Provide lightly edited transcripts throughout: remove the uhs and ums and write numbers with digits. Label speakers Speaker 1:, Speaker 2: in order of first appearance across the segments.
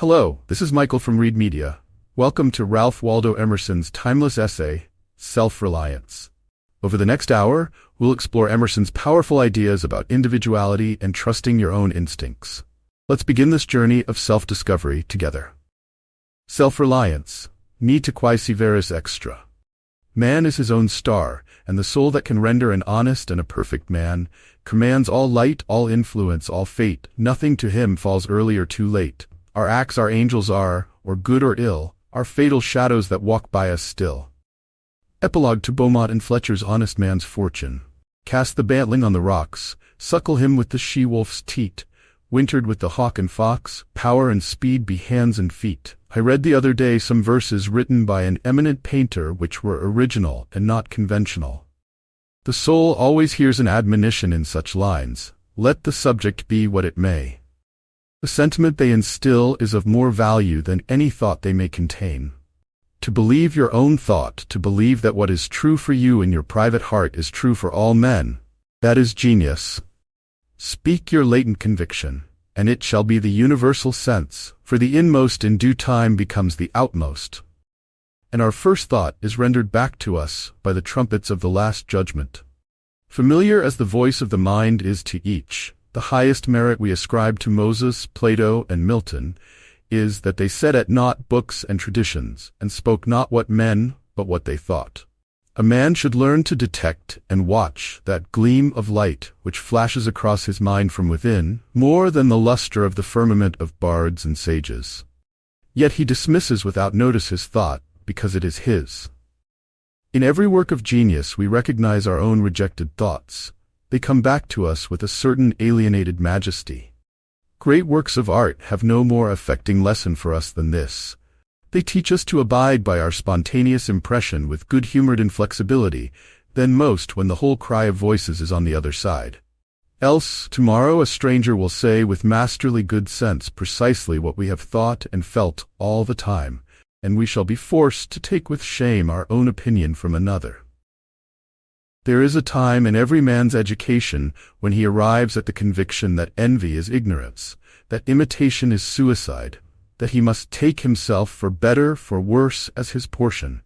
Speaker 1: Hello, this is Michael from Read Media. Welcome to Ralph Waldo Emerson's timeless essay, Self-Reliance. Over the next hour, we'll explore Emerson's powerful ideas about individuality and trusting your own instincts. Let's begin this journey of self-discovery together. Self-reliance, nihil quaesi veris extra. Man is his own star, and the soul that can render an honest and a perfect man commands all light, all influence, all fate. Nothing to him falls early or too late. Our acts our angels are, or good or ill, our fatal shadows that walk by us still. Epilogue to Beaumont and Fletcher's Honest Man's Fortune. Cast the bantling on the rocks, suckle him with the she-wolf's teat, wintered with the hawk and fox, power and speed be hands and feet. I read the other day some verses written by an eminent painter which were original and not conventional. The soul always hears an admonition in such lines, let the subject be what it may. The sentiment they instill is of more value than any thought they may contain. To believe your own thought, to believe that what is true for you in your private heart is true for all men, that is genius. Speak your latent conviction, and it shall be the universal sense, for the inmost in due time becomes the outmost. And our first thought is rendered back to us by the trumpets of the Last Judgment. Familiar as the voice of the mind is to each, the highest merit we ascribe to Moses, Plato, and Milton is that they set at naught books and traditions, and spoke not what men, but what they thought. A man should learn to detect and watch that gleam of light which flashes across his mind from within, more than the luster of the firmament of bards and sages. Yet he dismisses without notice his thought, because it is his. In every work of genius we recognize our own rejected thoughts. They come back to us with a certain alienated majesty. Great works of art have no more affecting lesson for us than this. They teach us to abide by our spontaneous impression with good-humored inflexibility than most when the whole cry of voices is on the other side. Else, tomorrow a stranger will say with masterly good sense precisely what we have thought and felt all the time, and we shall be forced to take with shame our own opinion from another. There is a time in every man's education when he arrives at the conviction that envy is ignorance, that imitation is suicide, that he must take himself for better, for worse, as his portion,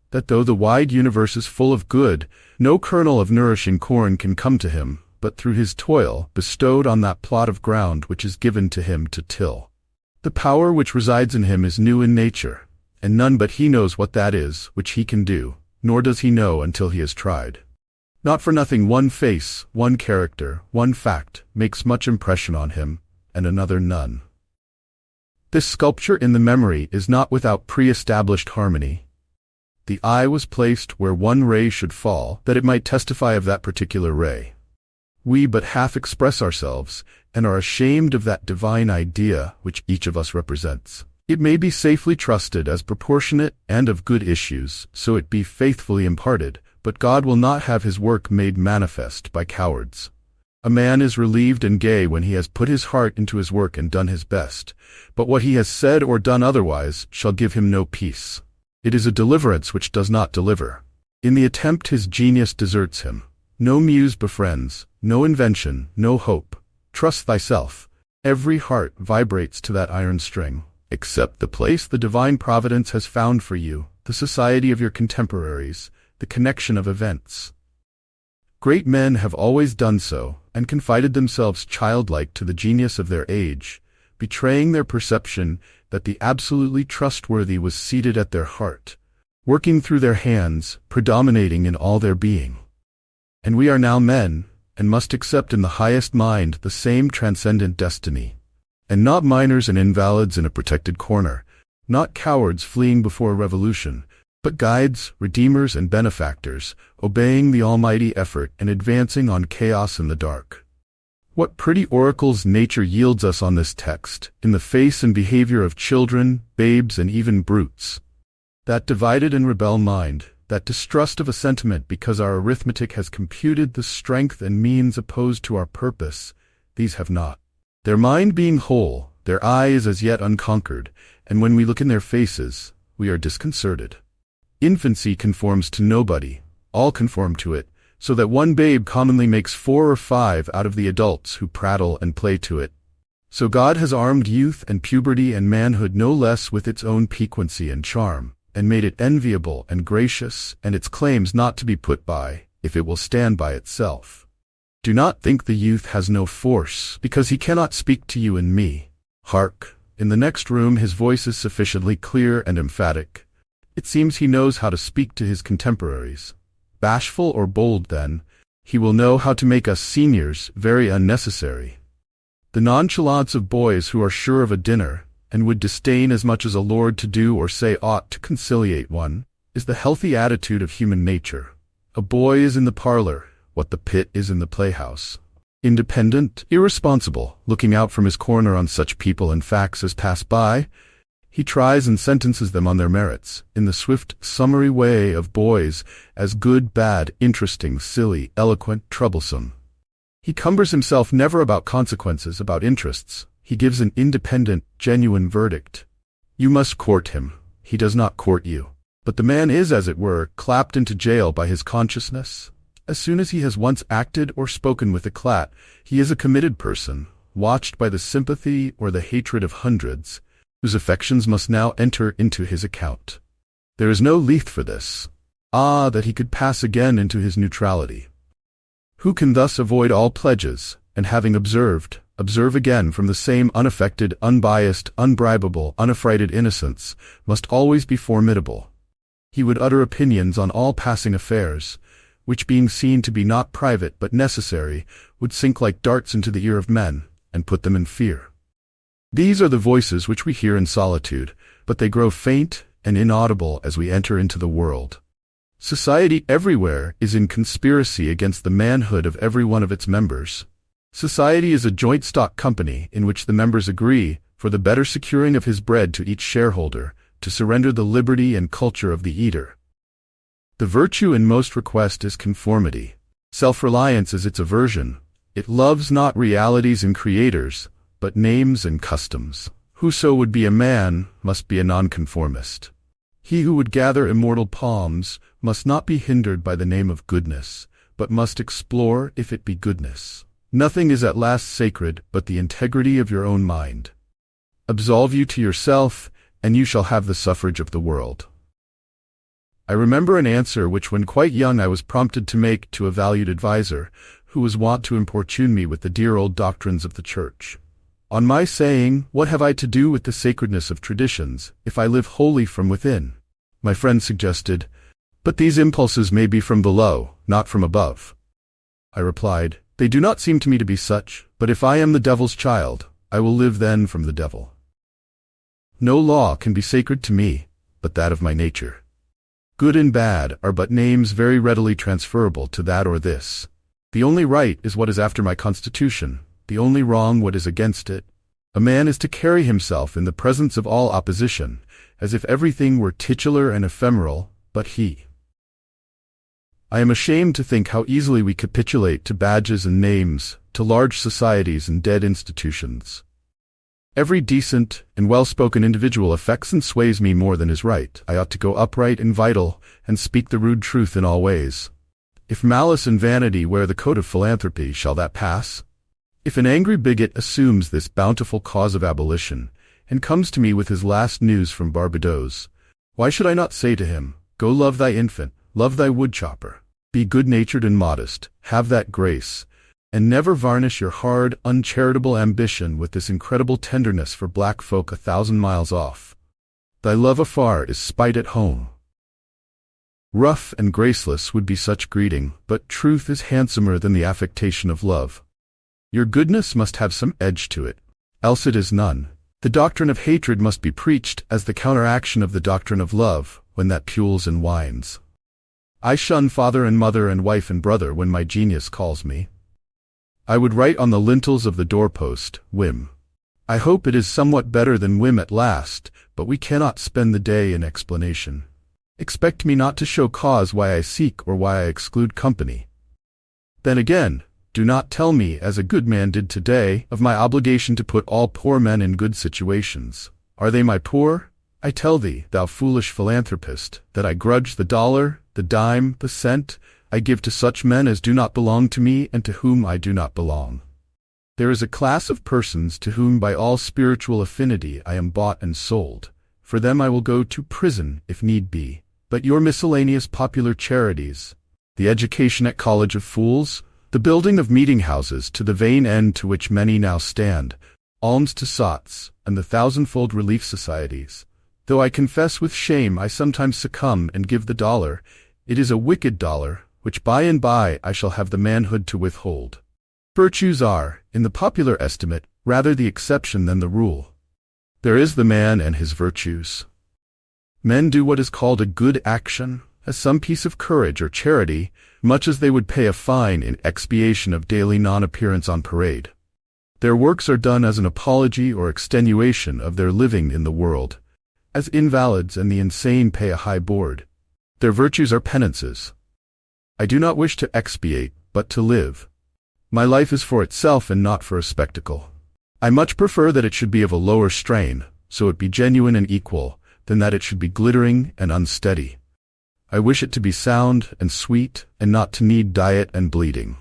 Speaker 1: that though the wide universe is full of good, no kernel of nourishing corn can come to him, but through his toil bestowed on that plot of ground which is given to him to till. The power which resides in him is new in nature, and none but he knows what that is which he can do, nor does he know until he has tried. Not for nothing one face, one character, one fact makes much impression on him, and another none. This sculpture in the memory is not without pre-established harmony. The eye was placed where one ray should fall, that it might testify of that particular ray. We but half express ourselves, and are ashamed of that divine idea which each of us represents. It may be safely trusted as proportionate and of good issues, so it be faithfully imparted, but God will not have his work made manifest by cowards. A man is relieved and gay when he has put his heart into his work and done his best, but what he has said or done otherwise shall give him no peace. It is a deliverance which does not deliver. In the attempt his genius deserts him. No muse befriends, no invention, no hope. Trust thyself. Every heart vibrates to that iron string, except the place the divine providence has found for you, the society of your contemporaries, the connection of events. Great men have always done so, and confided themselves childlike to the genius of their age, betraying their perception that the absolutely trustworthy was seated at their heart, working through their hands, predominating in all their being. And we are now men, and must accept in the highest mind the same transcendent destiny, and not minors and invalids in a protected corner, not cowards fleeing before a revolution, but guides, redeemers, and benefactors, obeying the almighty effort and advancing on chaos in the dark. What pretty oracles nature yields us on this text, in the face and behavior of children, babes, and even brutes. That divided and rebel mind, that distrust of a sentiment because our arithmetic has computed the strength and means opposed to our purpose, these have not. Their mind being whole, their eye is as yet unconquered, and when we look in their faces, we are disconcerted. Infancy conforms to nobody, all conform to it, so that one babe commonly makes 4 or 5 out of the adults who prattle and play to it. So God has armed youth and puberty and manhood no less with its own piquancy and charm, and made it enviable and gracious, and its claims not to be put by, if it will stand by itself. Do not think the youth has no force, because he cannot speak to you and me. Hark! In the next room his voice is sufficiently clear and emphatic. It seems he knows how to speak to his contemporaries. Bashful or bold, then, he will know how to make us seniors very unnecessary. The nonchalance of boys who are sure of a dinner, and would disdain as much as a lord to do or say aught to conciliate one, is the healthy attitude of human nature. A boy is in the parlor what the pit is in the playhouse. Independent, irresponsible, looking out from his corner on such people and facts as pass by, he tries and sentences them on their merits, in the swift, summary way of boys, as good, bad, interesting, silly, eloquent, troublesome. He cumbers himself never about consequences, about interests. He gives an independent, genuine verdict. You must court him. He does not court you. But the man is, as it were, clapped into jail by his consciousness. As soon as he has once acted or spoken with eclat, he is a committed person, watched by the sympathy or the hatred of hundreds, whose affections must now enter into his account. There is no lethe for this. Ah, that he could pass again into his neutrality! Who can thus avoid all pledges, and having observed, observe again from the same unaffected, unbiased, unbribable, unaffrighted innocence, must always be formidable. He would utter opinions on all passing affairs, which being seen to be not private but necessary, would sink like darts into the ear of men, and put them in fear. These are the voices which we hear in solitude, but they grow faint and inaudible as we enter into the world. Society everywhere is in conspiracy against the manhood of every one of its members. Society is a joint stock company in which the members agree, for the better securing of his bread to each shareholder, to surrender the liberty and culture of the eater. The virtue in most request is conformity. Self-reliance is its aversion. It loves not realities and creators, but names and customs. Whoso would be a man must be a nonconformist. He who would gather immortal palms must not be hindered by the name of goodness, but must explore if it be goodness. Nothing is at last sacred but the integrity of your own mind. Absolve you to yourself, and you shall have the suffrage of the world. I remember an answer which when quite young I was prompted to make to a valued adviser, who was wont to importune me with the dear old doctrines of the Church. On my saying, "What have I to do with the sacredness of traditions, if I live wholly from within?" my friend suggested, "But these impulses may be from below, not from above." I replied, "They do not seem to me to be such, but if I am the devil's child, I will live then from the devil. No law can be sacred to me, but that of my nature. Good and bad are but names very readily transferable to that or this. The only right is what is after my constitution, the only wrong what is against it. A man is to carry himself in the presence of all opposition, as if everything were titular and ephemeral, but he. I am ashamed to think how easily we capitulate to badges and names, to large societies and dead institutions. Every decent and well-spoken individual affects and sways me more than is right. I ought to go upright and vital, and speak the rude truth in all ways. If malice and vanity wear the coat of philanthropy, shall that pass? If an angry bigot assumes this bountiful cause of abolition, and comes to me with his last news from Barbados, why should I not say to him, "Go love thy infant, love thy woodchopper, be good-natured and modest, have that grace, and never varnish your hard, uncharitable ambition with this incredible tenderness for black folk 1,000 miles off. Thy love afar is spite at home." Rough and graceless would be such greeting, but truth is handsomer than the affectation of love. Your goodness must have some edge to it, else it is none. The doctrine of hatred must be preached as the counteraction of the doctrine of love, when that pules and whines. I shun father and mother and wife and brother when my genius calls me. I would write on the lintels of the doorpost, whim. I hope it is somewhat better than whim at last, but we cannot spend the day in explanation. Expect me not to show cause why I seek or why I exclude company. Then again, do not tell me, as a good man did today, of my obligation to put all poor men in good situations. Are they my poor? I tell thee, thou foolish philanthropist, that I grudge the dollar, the dime, the cent I give to such men as do not belong to me and to whom I do not belong. There is a class of persons to whom by all spiritual affinity I am bought and sold. For them I will go to prison if need be. But your miscellaneous popular charities, the education at College of Fools, the building of meeting houses to the vain end to which many now stand, alms to sots, and the thousandfold relief societies, though I confess with shame I sometimes succumb and give the dollar, it is a wicked dollar, which by and by I shall have the manhood to withhold. Virtues are, in the popular estimate, rather the exception than the rule. There is the man and his virtues. Men do what is called a good action, as some piece of courage or charity, much as they would pay a fine in expiation of daily non-appearance on parade. Their works are done as an apology or extenuation of their living in the world, as invalids and the insane pay a high board. Their virtues are penances. I do not wish to expiate, but to live. My life is for itself and not for a spectacle. I much prefer that it should be of a lower strain, so it be genuine and equal, than that it should be glittering and unsteady. I wish it to be sound and sweet, and not to need diet and bleeding.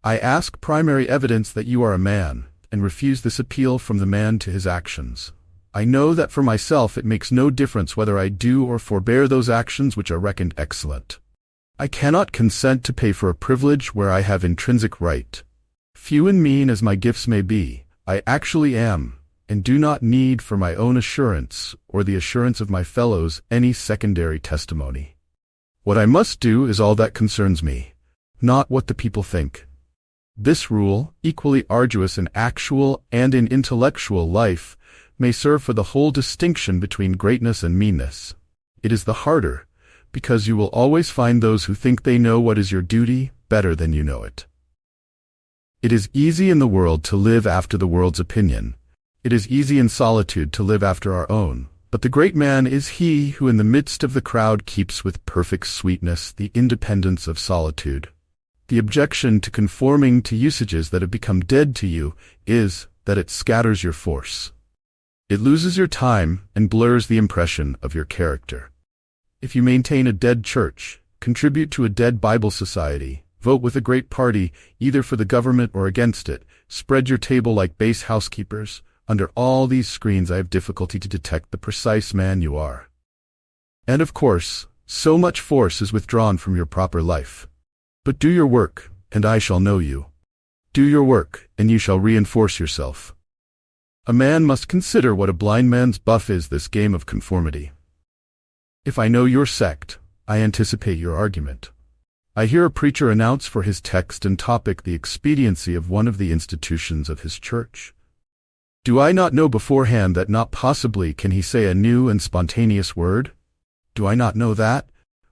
Speaker 1: I ask primary evidence that you are a man, and refuse this appeal from the man to his actions. I know that for myself it makes no difference whether I do or forbear those actions which are reckoned excellent. I cannot consent to pay for a privilege where I have intrinsic right. Few and mean as my gifts may be, I actually am, and do not need for my own assurance or the assurance of my fellows any secondary testimony. What I must do is all that concerns me, not what the people think. This rule, equally arduous in actual and in intellectual life, may serve for the whole distinction between greatness and meanness. It is the harder, because you will always find those who think they know what is your duty better than you know it. It is easy in the world to live after the world's opinion. It is easy in solitude to live after our own. But the great man is he who in the midst of the crowd keeps with perfect sweetness the independence of solitude. The objection to conforming to usages that have become dead to you is that it scatters your force. It loses your time and blurs the impression of your character. If you maintain a dead church, contribute to a dead Bible society, vote with a great party either for the government or against it, spread your table like base housekeepers, under all these screens I have difficulty to detect the precise man you are. And of course, so much force is withdrawn from your proper life. But do your work, and I shall know you. Do your work, and you shall reinforce yourself. A man must consider what a blind man's buff is this game of conformity. If I know your sect, I anticipate your argument. I hear a preacher announce for his text and topic the expediency of one of the institutions of his church. Do I not know beforehand that not possibly can he say a new and spontaneous word? Do I not know that,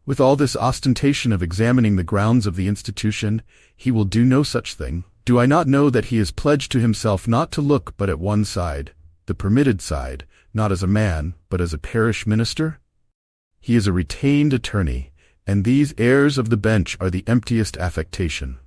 Speaker 1: with all this ostentation of examining the grounds of the institution, he will do no such thing? Do I not know that he is pledged to himself not to look but at one side, the permitted side, not as a man, but as a parish minister? He is a retained attorney, and these airs of the bench are the emptiest affectation.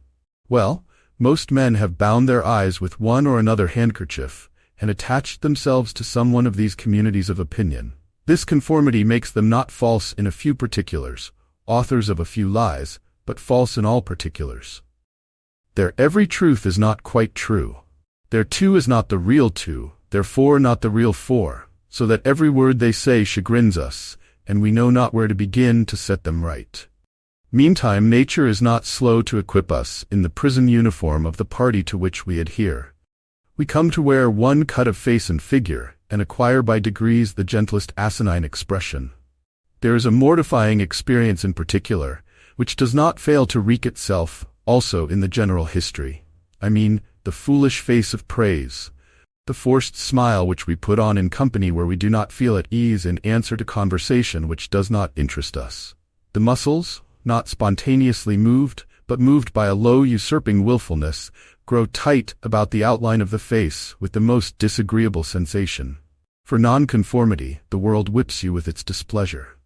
Speaker 1: Well, most men have bound their eyes with one or another handkerchief, and attached themselves to some one of these communities of opinion. This conformity makes them not false in a few particulars, authors of a few lies, but false in all particulars. Their every truth is not quite true. Their two is not the real two, their four not the real four, so that every word they say chagrins us, and we know not where to begin to set them right. Meantime, nature is not slow to equip us in the prison uniform of the party to which we adhere. We come to wear one cut of face and figure, and acquire by degrees the gentlest asinine expression. There is a mortifying experience in particular, which does not fail to wreak itself also in the general history. I mean, the foolish face of praise, the forced smile which we put on in company where we do not feel at ease in answer to conversation which does not interest us. The muscles, not spontaneously moved, but moved by a low usurping willfulness, grow tight about the outline of the face with the most disagreeable sensation. For nonconformity, the world whips you with its displeasure.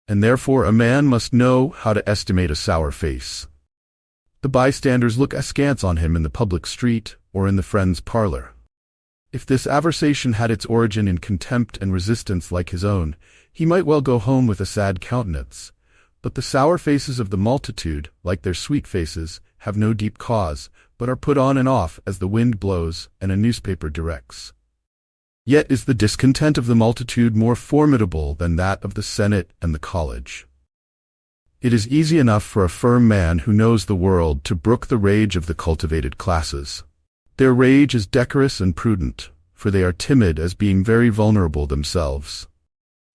Speaker 1: And therefore a man must know how to estimate a sour face. The bystanders look askance on him in the public street or in the friend's parlor. If this aversation had its origin in contempt and resistance like his own, he might well go home with a sad countenance. But the sour faces of the multitude, like their sweet faces, have no deep cause, but are put on and off as the wind blows and a newspaper directs. Yet is the discontent of the multitude more formidable than that of the Senate and the college. It is easy enough for a firm man who knows the world to brook the rage of the cultivated classes. Their rage is decorous and prudent, for they are timid as being very vulnerable themselves.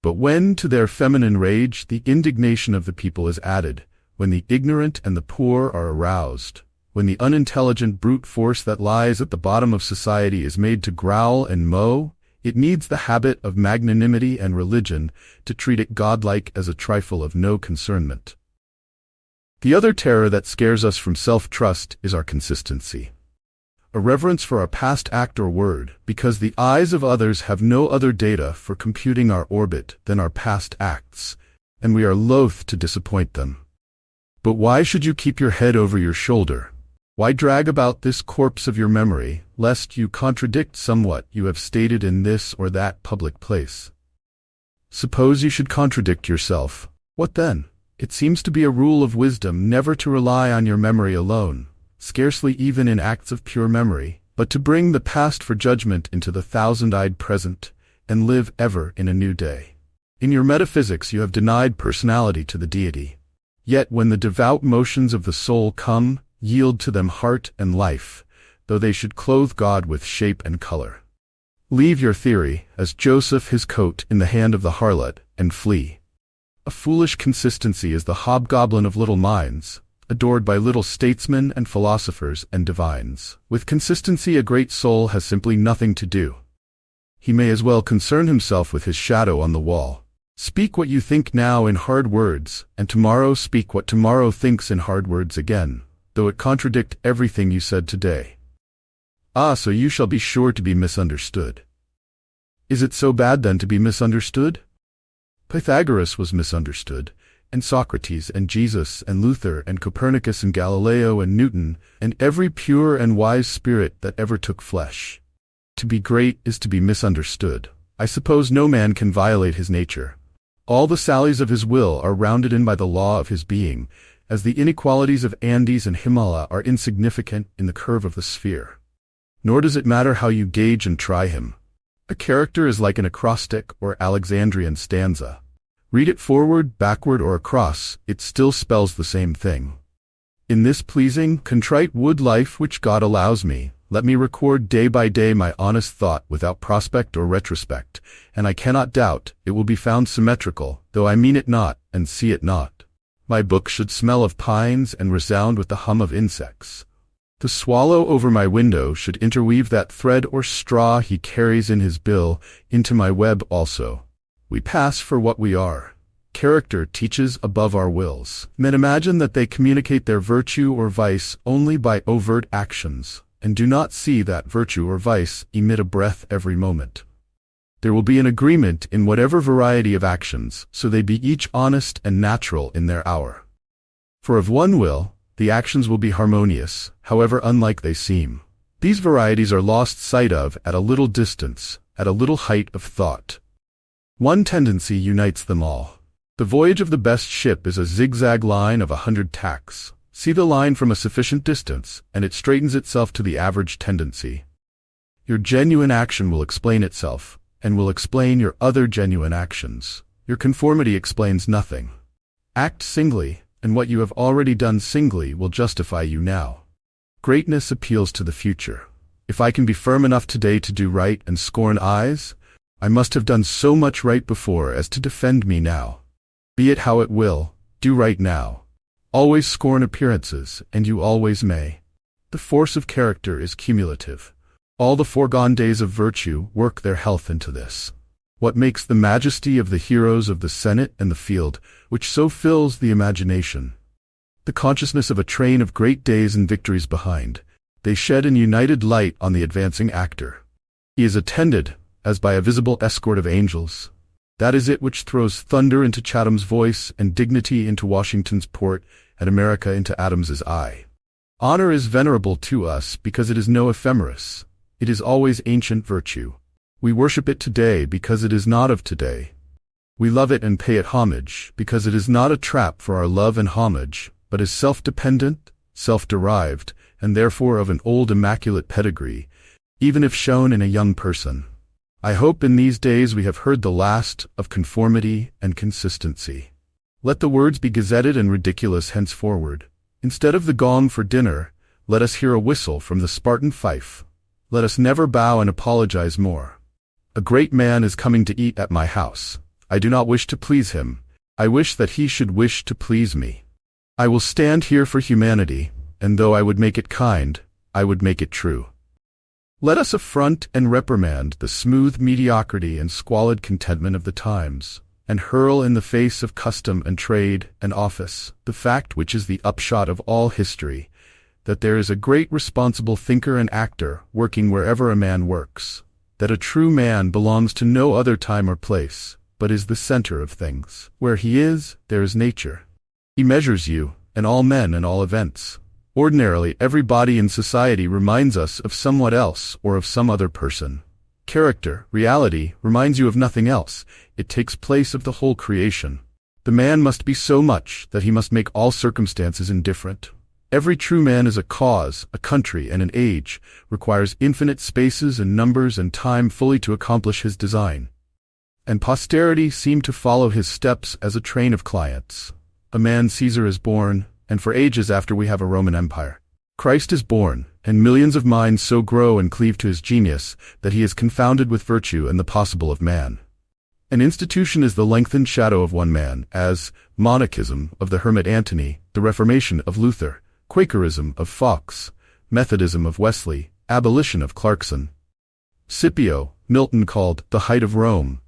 Speaker 1: But when to their feminine rage the indignation of the people is added, when the ignorant and the poor are aroused, when the unintelligent brute force that lies at the bottom of society is made to growl and mow, it needs the habit of magnanimity and religion to treat it godlike as a trifle of no concernment. The other terror that scares us from self-trust is our consistency. A reverence for our past act or word, because the eyes of others have no other data for computing our orbit than our past acts, and we are loath to disappoint them. But why should you keep your head over your shoulder? Why drag about this corpse of your memory, lest you contradict somewhat you have stated in this or that public place? Suppose you should contradict yourself. What then? It seems to be a rule of wisdom never to rely on your memory alone, scarcely even in acts of pure memory, but to bring the past for judgment into the thousand-eyed present, and live ever in a new day. In your metaphysics you have denied personality to the deity. Yet when the devout motions of the soul come, yield to them heart and life, though they should clothe God with shape and color. Leave your theory, as Joseph his coat in the hand of the harlot, and flee. A foolish consistency is the hobgoblin of little minds, adored by little statesmen and philosophers and divines. With consistency a great soul has simply nothing to do. He may as well concern himself with his shadow on the wall. Speak what you think now in hard words, and tomorrow speak what tomorrow thinks in hard words again, though it contradict everything you said today. Ah, so you shall be sure to be misunderstood. Is it so bad then to be misunderstood? Pythagoras was misunderstood, and Socrates and Jesus and Luther and Copernicus and Galileo and Newton and every pure and wise spirit that ever took flesh. To be great is to be misunderstood. I suppose no man can violate his nature. All the sallies of his will are rounded in by the law of his being, as the inequalities of Andes and Himalaya are insignificant in the curve of the sphere. Nor does it matter how you gauge and try him. A character is like an acrostic or Alexandrian stanza. Read it forward, backward, or across, it still spells the same thing. In this pleasing, contrite wood life which God allows me, let me record day by day my honest thought without prospect or retrospect, and I cannot doubt it will be found symmetrical, though I mean it not and see it not. My book should smell of pines and resound with the hum of insects. The swallow over my window should interweave that thread or straw he carries in his bill into my web also. We pass for what we are. Character teaches above our wills. Men imagine that they communicate their virtue or vice only by overt actions, and do not see that virtue or vice emit a breath every moment. There will be an agreement in whatever variety of actions, so they be each honest and natural in their hour. For of one will, the actions will be harmonious, however unlike they seem. These varieties are lost sight of at a little distance, at a little height of thought. One tendency unites them all. The voyage of the best ship is a zigzag line of 100 tacks. See the line from a sufficient distance, and it straightens itself to the average tendency. Your genuine action will explain itself, and will explain your other genuine actions. Your conformity explains nothing. Act singly, and what you have already done singly will justify you now. Greatness appeals to the future. If I can be firm enough today to do right and scorn eyes, I must have done so much right before as to defend me now. Be it how it will, do right now. Always scorn appearances, and you always may. The force of character is cumulative. All the foregone days of virtue work their health into this. What makes the majesty of the heroes of the Senate and the field, which so fills the imagination? The consciousness of a train of great days and victories behind. They shed an united light on the advancing actor. He is attended, as by a visible escort of angels. That is it which throws thunder into Chatham's voice and dignity into Washington's port and America into Adams's eye. Honor is venerable to us because it is no ephemeris. It is always ancient virtue. We worship it today because it is not of today. We love it and pay it homage because it is not a trap for our love and homage, but is self-dependent, self-derived, and therefore of an old immaculate pedigree, even if shown in a young person. I hope in these days we have heard the last of conformity and consistency. Let the words be gazetted and ridiculous henceforward. Instead of the gong for dinner, let us hear a whistle from the Spartan fife. Let us never bow and apologize more. A great man is coming to eat at my house. I do not wish to please him. I wish that he should wish to please me. I will stand here for humanity, and though I would make it kind, I would make it true. Let us affront and reprimand the smooth mediocrity and squalid contentment of the times, and hurl in the face of custom and trade and office the fact which is the upshot of all history, that there is a great responsible thinker and actor working wherever a man works, that a true man belongs to no other time or place, but is the center of things. Where he is, there is nature. He measures you, and all men and all events. Ordinarily, every body in society reminds us of somewhat else or of some other person. Character, reality, reminds you of nothing else. It takes place of the whole creation. The man must be so much that he must make all circumstances indifferent. Every true man is a cause, a country, and an age, requires infinite spaces and numbers and time fully to accomplish his design. And posterity seem to follow his steps as a train of clients. A man Caesar is born, and for ages after we have a Roman Empire. Christ is born, and millions of minds so grow and cleave to his genius that he is confounded with virtue and the possible of man. An institution is the lengthened shadow of one man, as monachism of the hermit Antony, the Reformation of Luther, Quakerism of Fox, Methodism of Wesley, abolition of Clarkson. Scipio, Milton called the height of Rome,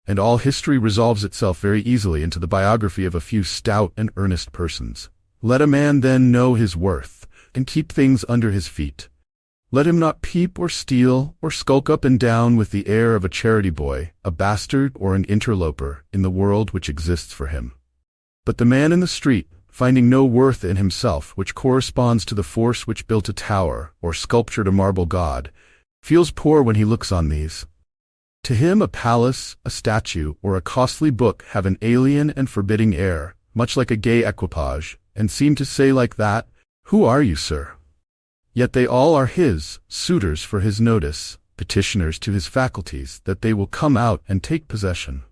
Speaker 1: and all history resolves itself very easily into the biography of a few stout and earnest persons. Let a man then know his worth, and keep things under his feet. Let him not peep or steal or skulk up and down with the air of a charity boy, a bastard or an interloper in the world which exists for him. But the man in the street, finding no worth in himself which corresponds to the force which built a tower or sculptured a marble god, feels poor when he looks on these. To him a palace, a statue, or a costly book have an alien and forbidding air, much like a gay equipage, and seem to say like that, "Who are you, sir?" Yet they all are his, suitors for his notice, petitioners to his faculties that they will come out and take possession.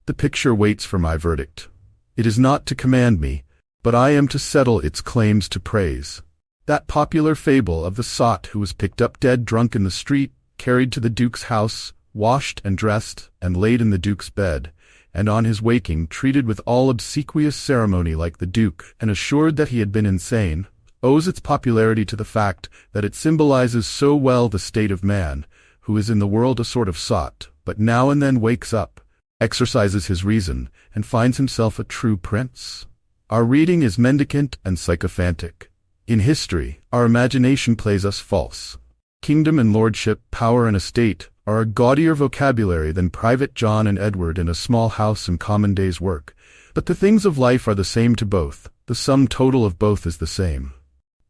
Speaker 1: The picture waits for my verdict. It is not to command me, but I am to settle its claims to praise. That popular fable of the sot who was picked up dead drunk in the street, carried to the Duke's house, washed and dressed, and laid in the Duke's bed, and on his waking treated with all obsequious ceremony like the Duke, and assured that he had been insane, owes its popularity to the fact that it symbolizes so well the state of man, who is in the world a sort of sot, but now and then wakes up, exercises his reason, and finds himself a true prince. Our reading is mendicant and sycophantic. In history, our imagination plays us false. Kingdom and lordship, power and estate, are a gaudier vocabulary than Private John and Edward in a small house and common day's work. But the things of life are the same to both, the sum total of both is the same.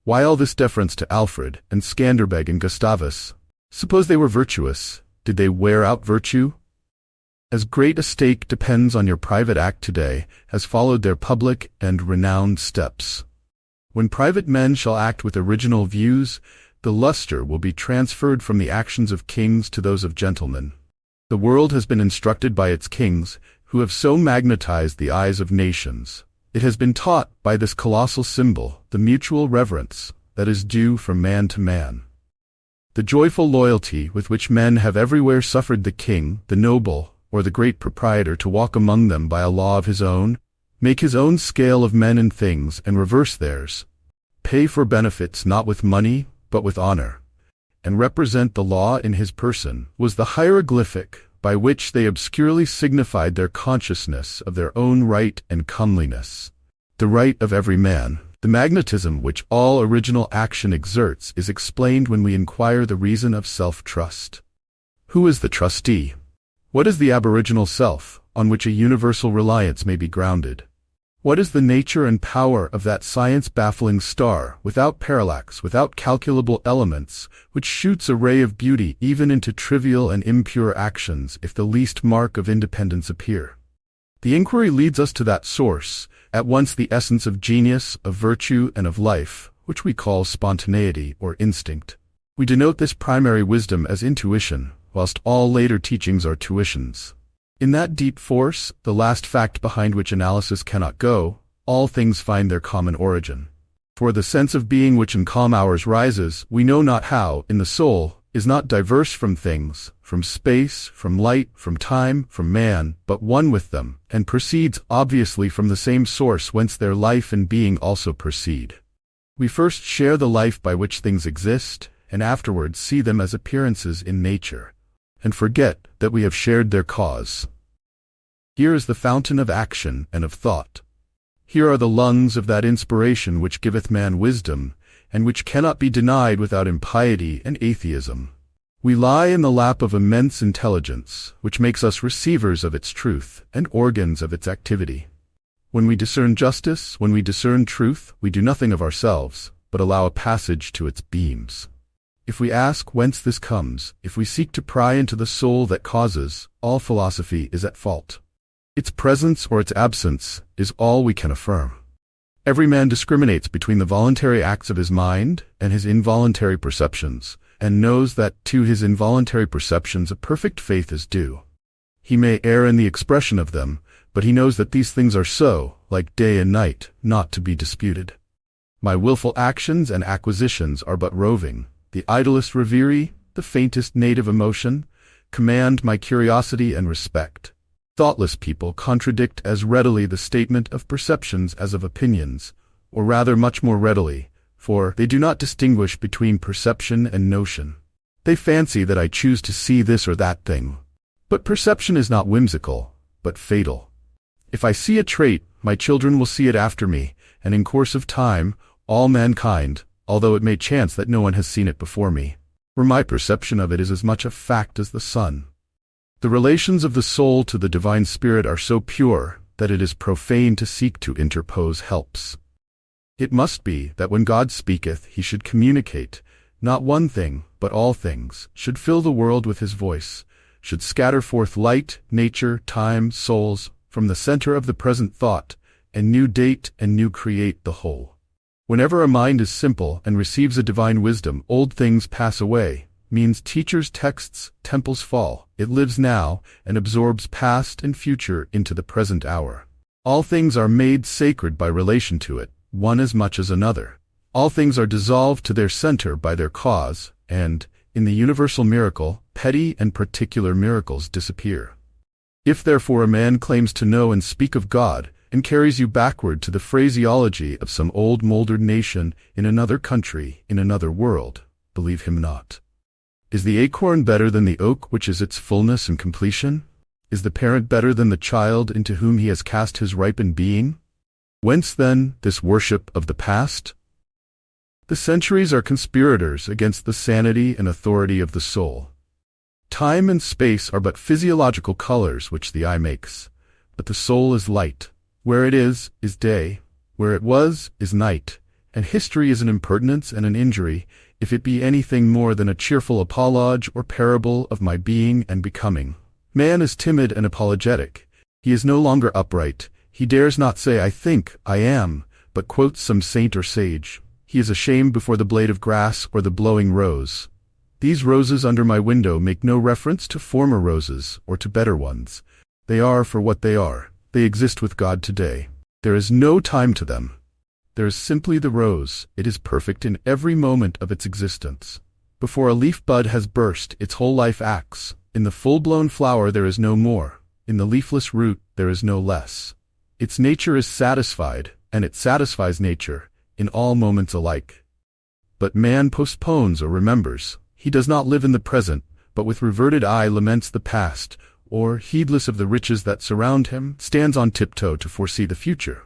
Speaker 1: Why all this deference to Alfred, and Skanderbeg and Gustavus? Suppose they were virtuous, did they wear out virtue? As great a stake depends on your private act today, as followed their public and renowned steps. When private men shall act with original views, the luster will be transferred from the actions of kings to those of gentlemen. The world has been instructed by its kings, who have so magnetized the eyes of nations. It has been taught by this colossal symbol, the mutual reverence that is due from man to man. The joyful loyalty with which men have everywhere suffered the king, the noble, or the great proprietor to walk among them by a law of his own, make his own scale of men and things and reverse theirs, pay for benefits not with money, but with honor, and represent the law in his person, was the hieroglyphic by which they obscurely signified their consciousness of their own right and comeliness. The right of every man, the magnetism which all original action exerts, is explained when we inquire the reason of self-trust. Who is the trustee? What is the aboriginal self, on which a universal reliance may be grounded? What is the nature and power of that science-baffling star, without parallax, without calculable elements, which shoots a ray of beauty even into trivial and impure actions if the least mark of independence appear? The inquiry leads us to that source, at once the essence of genius, of virtue, and of life, which we call spontaneity or instinct. We denote this primary wisdom as intuition, whilst all later teachings are tuitions. In that deep force, the last fact behind which analysis cannot go, all things find their common origin. For the sense of being which in calm hours rises, we know not how, in the soul, is not diverse from things, from space, from light, from time, from man, but one with them, and proceeds obviously from the same source whence their life and being also proceed. We first share the life by which things exist, and afterwards see them as appearances in nature, and forget that we have shared their cause. Here is the fountain of action and of thought. Here are the lungs of that inspiration which giveth man wisdom, and which cannot be denied without impiety and atheism. We lie in the lap of immense intelligence, which makes us receivers of its truth and organs of its activity. When we discern justice, when we discern truth, we do nothing of ourselves, but allow a passage to its beams. If we ask whence this comes, if we seek to pry into the soul that causes, all philosophy is at fault. Its presence or its absence is all we can affirm. Every man discriminates between the voluntary acts of his mind and his involuntary perceptions, and knows that to his involuntary perceptions a perfect faith is due. He may err in the expression of them, but he knows that these things are so, like day and night, not to be disputed. My willful actions and acquisitions are but roving. The idlest reverie, the faintest native emotion, command my curiosity and respect. Thoughtless people contradict as readily the statement of perceptions as of opinions, or rather much more readily, for they do not distinguish between perception and notion. They fancy that I choose to see this or that thing. But perception is not whimsical, but fatal. If I see a trait, my children will see it after me, and in course of time, all mankind, although it may chance that no one has seen it before me, for my perception of it is as much a fact as the sun. The relations of the soul to the divine spirit are so pure that it is profane to seek to interpose helps. It must be that when God speaketh, he should communicate, not one thing, but all things, should fill the world with his voice, should scatter forth light, nature, time, souls, from the center of the present thought, and new date and new create the whole. Whenever a mind is simple and receives a divine wisdom, old things pass away, means teachers' texts, temples fall. It lives now and absorbs past and future into the present hour. All things are made sacred by relation to it, one as much as another. All things are dissolved to their center by their cause, and, in the universal miracle, petty and particular miracles disappear. If therefore a man claims to know and speak of God, and carries you backward to the phraseology of some old mouldered nation in another country, in another world, believe him not. Is the acorn better than the oak which is its fullness and completion? Is the parent better than the child into whom he has cast his ripened being? Whence then this worship of the past? The centuries are conspirators against the sanity and authority of the soul. Time and space are but physiological colors which the eye makes, but the soul is light. Where it is day, where it was, is night, and history is an impertinence and an injury, if it be anything more than a cheerful apologue or parable of my being and becoming. Man is timid and apologetic. He is no longer upright. He dares not say, I think, I am, but quotes some saint or sage. He is ashamed before the blade of grass or the blowing rose. These roses under my window make no reference to former roses or to better ones. They are for what they are. They exist with God today. There is no time to them. There is simply the rose. It is perfect in every moment of its existence. Before a leaf bud has burst, its whole life acts. In the full-blown flower there is no more. In the leafless root there is no less. Its nature is satisfied, and it satisfies nature, in all moments alike. But man postpones or remembers. He does not live in the present, but with reverted eye laments the past, or, heedless of the riches that surround him, stands on tiptoe to foresee the future.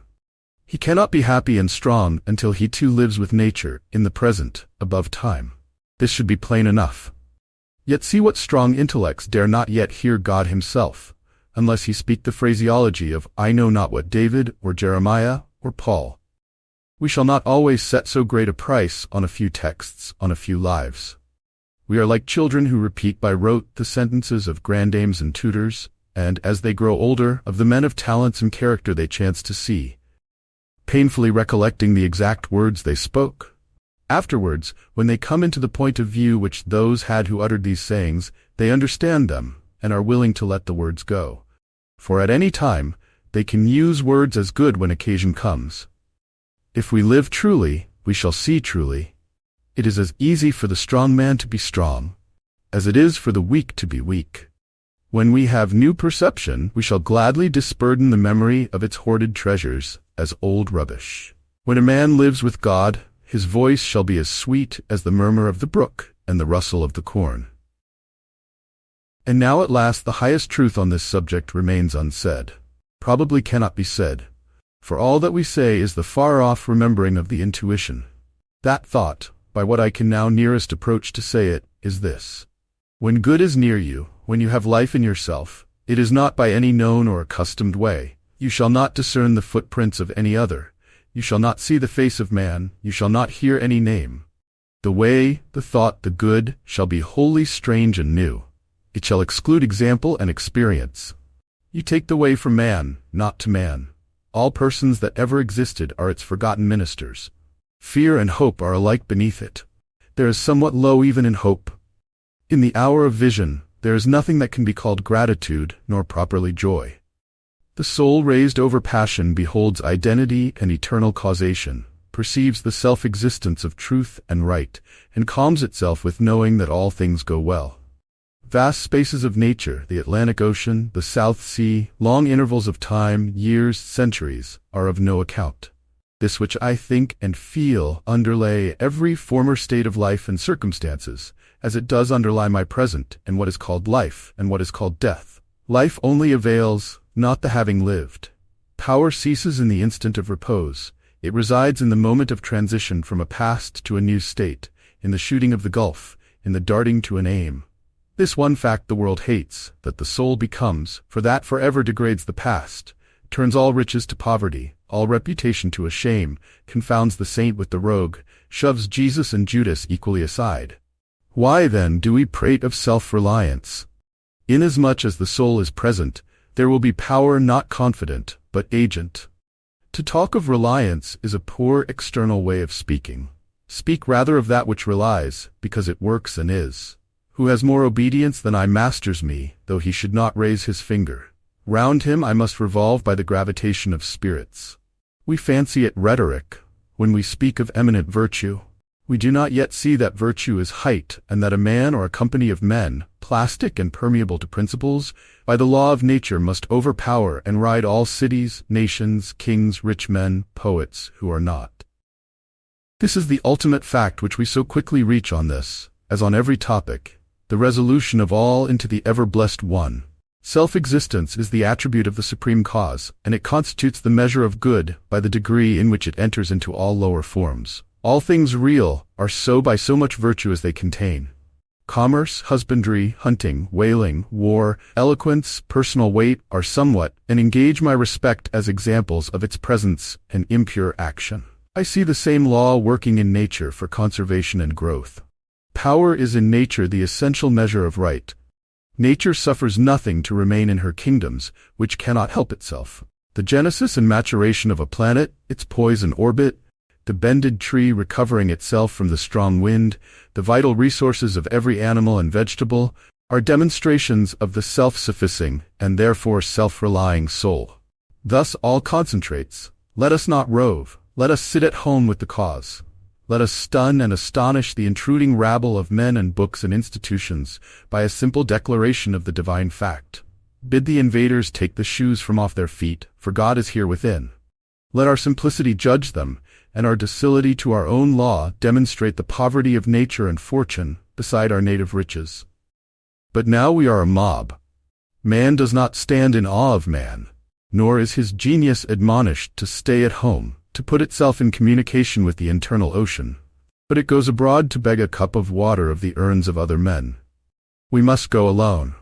Speaker 1: He cannot be happy and strong until he too lives with nature, in the present, above time. This should be plain enough. Yet see what strong intellects dare not yet hear God himself, unless he speak the phraseology of I know not what David, or Jeremiah, or Paul. We shall not always set so great a price on a few texts, on a few lives. We are like children who repeat by rote the sentences of grandames and tutors, and, as they grow older, of the men of talents and character they chance to see, painfully recollecting the exact words they spoke. Afterwards, when they come into the point of view which those had who uttered these sayings, they understand them, and are willing to let the words go. For at any time, they can use words as good when occasion comes. If we live truly, we shall see truly. It is as easy for the strong man to be strong, as it is for the weak to be weak. When we have new perception, we shall gladly disburden the memory of its hoarded treasures as old rubbish. When a man lives with God, his voice shall be as sweet as the murmur of the brook and the rustle of the corn. And now at last the highest truth on this subject remains unsaid, probably cannot be said, for all that we say is the far-off remembering of the intuition. That thought, by what I can now nearest approach to say it, is this. When good is near you, when you have life in yourself, it is not by any known or accustomed way. You shall not discern the footprints of any other. You shall not see the face of man. You shall not hear any name. The way, the thought, the good, shall be wholly strange and new. It shall exclude example and experience. You take the way from man, not to man. All persons that ever existed are its forgotten ministers. Fear and hope are alike beneath it. There is somewhat low even in hope. In the hour of vision, there is nothing that can be called gratitude, nor properly joy. The soul raised over passion beholds identity and eternal causation, perceives the self-existence of truth and right, and calms itself with knowing that all things go well. Vast spaces of nature, the Atlantic Ocean, the South Sea, long intervals of time, years, centuries, are of no account. This which I think and feel underlay every former state of life and circumstances, as it does underlie my present and what is called life and what is called death. Life only avails, not the having lived. Power ceases in the instant of repose. It resides in the moment of transition from a past to a new state, in the shooting of the gulf, in the darting to an aim. This one fact the world hates, that the soul becomes, for that forever degrades the past, turns all riches to poverty, all reputation to a shame, confounds the saint with the rogue, shoves Jesus and Judas equally aside. Why then do we prate of self-reliance? Inasmuch as the soul is present, there will be power not confident, but agent. To talk of reliance is a poor external way of speaking. Speak rather of that which relies, because it works and is. Who has more obedience than I masters me, though he should not raise his finger. Round him I must revolve by the gravitation of spirits. We fancy it rhetoric, when we speak of eminent virtue. We do not yet see that virtue is height, and that a man or a company of men, plastic and permeable to principles, by the law of nature must overpower and ride all cities, nations, kings, rich men, poets, who are not. This is the ultimate fact which we so quickly reach on this, as on every topic, the resolution of all into the ever-blessed One. Self-existence is the attribute of the supreme cause, and it constitutes the measure of good by the degree in which it enters into all lower forms. All things real are so by so much virtue as they contain. Commerce, husbandry, hunting, whaling, war, eloquence, personal weight are somewhat, and engage my respect as examples of its presence and impure action. I see the same law working in nature for conservation and growth. Power is in nature the essential measure of right. Nature suffers nothing to remain in her kingdoms, which cannot help itself. The genesis and maturation of a planet, its poise and orbit, the bended tree recovering itself from the strong wind, the vital resources of every animal and vegetable, are demonstrations of the self-sufficing and therefore self-relying soul. Thus all concentrates. Let us not rove. Let us sit at home with the cause. Let us stun and astonish the intruding rabble of men and books and institutions by a simple declaration of the divine fact. Bid the invaders take the shoes from off their feet, for God is here within. Let our simplicity judge them, and our docility to our own law demonstrate the poverty of nature and fortune beside our native riches. But now we are a mob. Man does not stand in awe of man, nor is his genius admonished to stay at home, to put itself in communication with the internal ocean, but it goes abroad to beg a cup of water of the urns of other men. We must go alone.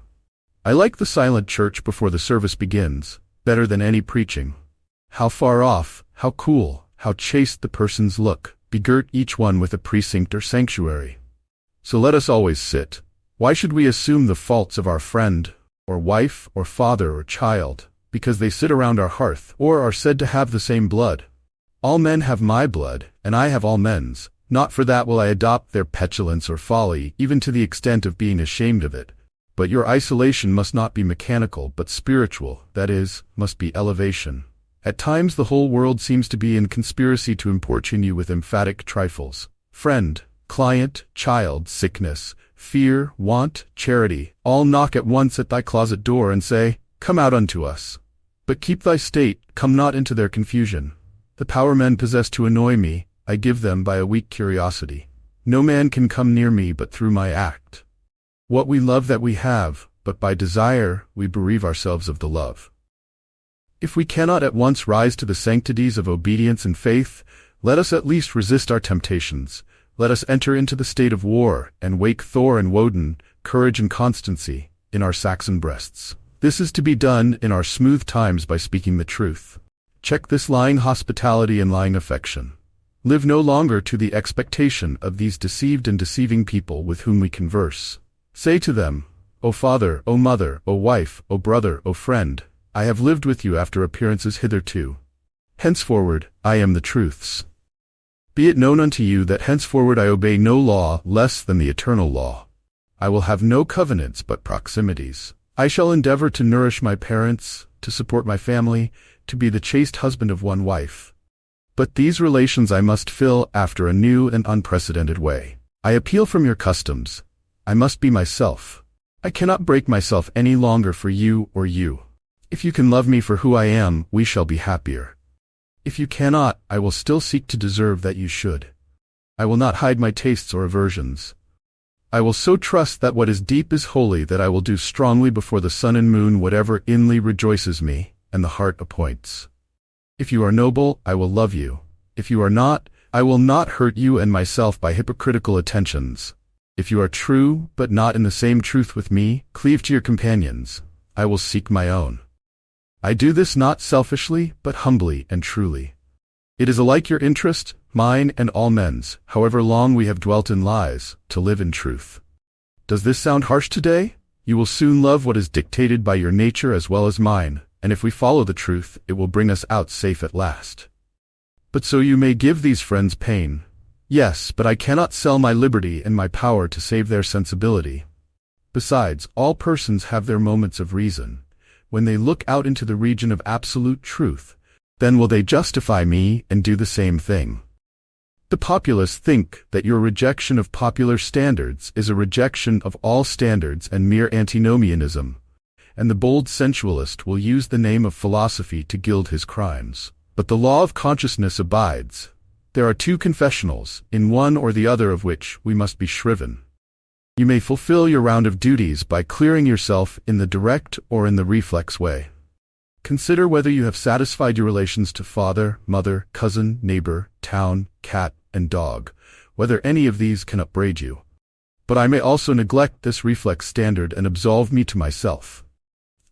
Speaker 1: I like the silent church before the service begins, better than any preaching. How far off, how cool, how chaste the persons look, begirt each one with a precinct or sanctuary. So let us always sit. Why should we assume the faults of our friend, or wife, or father, or child, because they sit around our hearth, or are said to have the same blood? All men have my blood, and I have all men's. Not for that will I adopt their petulance or folly, even to the extent of being ashamed of it. But your isolation must not be mechanical, but spiritual, that is, must be elevation. At times the whole world seems to be in conspiracy to importune you with emphatic trifles. Friend, client, child, sickness, fear, want, charity, all knock at once at thy closet door and say, Come out unto us. But keep thy state, come not into their confusion. The power men possess to annoy me, I give them by a weak curiosity. No man can come near me but through my act. What we love that we have, but by desire we bereave ourselves of the love. If we cannot at once rise to the sanctities of obedience and faith, let us at least resist our temptations. Let us enter into the state of war, and wake Thor and Woden, courage and constancy, in our Saxon breasts. This is to be done in our smooth times by speaking the truth. Check this lying hospitality and lying affection. Live no longer to the expectation of these deceived and deceiving people with whom we converse. Say to them, O father, O mother, O wife, O brother, O friend, I have lived with you after appearances hitherto. Henceforward, I am the truth's. Be it known unto you that henceforward I obey no law less than the eternal law. I will have no covenants but proximities. I shall endeavor to nourish my parents, to support my family, to be the chaste husband of one wife. But these relations I must fill after a new and unprecedented way. I appeal from your customs. I must be myself. I cannot break myself any longer for you or you. If you can love me for who I am, we shall be happier. If you cannot, I will still seek to deserve that you should. I will not hide my tastes or aversions. I will so trust that what is deep is holy that I will do strongly before the sun and moon whatever inly rejoices me, and the heart appoints. If you are noble, I will love you. If you are not, I will not hurt you and myself by hypocritical attentions. If you are true, but not in the same truth with me, cleave to your companions. I will seek my own. I do this not selfishly, but humbly and truly. It is alike your interest, mine and all men's, however long we have dwelt in lies, to live in truth. Does this sound harsh today? You will soon love what is dictated by your nature as well as mine, and if we follow the truth, it will bring us out safe at last. But so you may give these friends pain. Yes, but I cannot sell my liberty and my power to save their sensibility. Besides, all persons have their moments of reason. When they look out into the region of absolute truth, then will they justify me and do the same thing. The populace think that your rejection of popular standards is a rejection of all standards and mere antinomianism, and the bold sensualist will use the name of philosophy to gild his crimes. But the law of consciousness abides. There are two confessionals, in one or the other of which we must be shriven. You may fulfill your round of duties by clearing yourself in the direct or in the reflex way. Consider whether you have satisfied your relations to father, mother, cousin, neighbor, town, cat, and dog, whether any of these can upbraid you. But I may also neglect this reflex standard and absolve me to myself.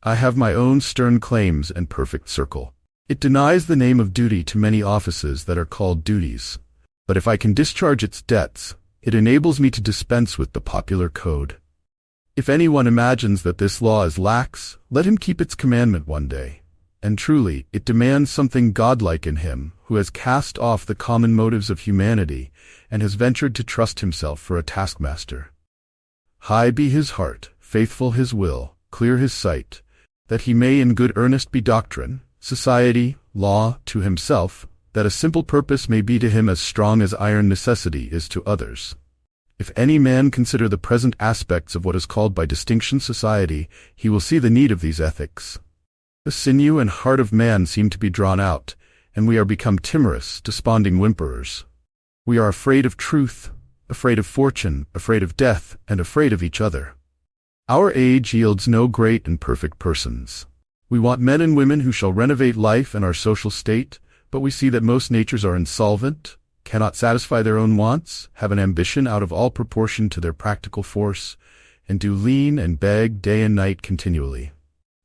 Speaker 1: I have my own stern claims and perfect circle. It denies the name of duty to many offices that are called duties. But if I can discharge its debts, it enables me to dispense with the popular code. If anyone imagines that this law is lax, let him keep its commandment one day. And truly, it demands something godlike in him who has cast off the common motives of humanity and has ventured to trust himself for a taskmaster. High be his heart, faithful his will, clear his sight, that he may in good earnest be doctrine, society, law, to himself, that a simple purpose may be to him as strong as iron necessity is to others. If any man consider the present aspects of what is called by distinction society, he will see the need of these ethics. The sinew and heart of man seem to be drawn out, and we are become timorous, desponding whimperers. We are afraid of truth, afraid of fortune, afraid of death, and afraid of each other. Our age yields no great and perfect persons. We want men and women who shall renovate life and our social state, but we see that most natures are insolvent, cannot satisfy their own wants, have an ambition out of all proportion to their practical force, and do lean and beg day and night continually.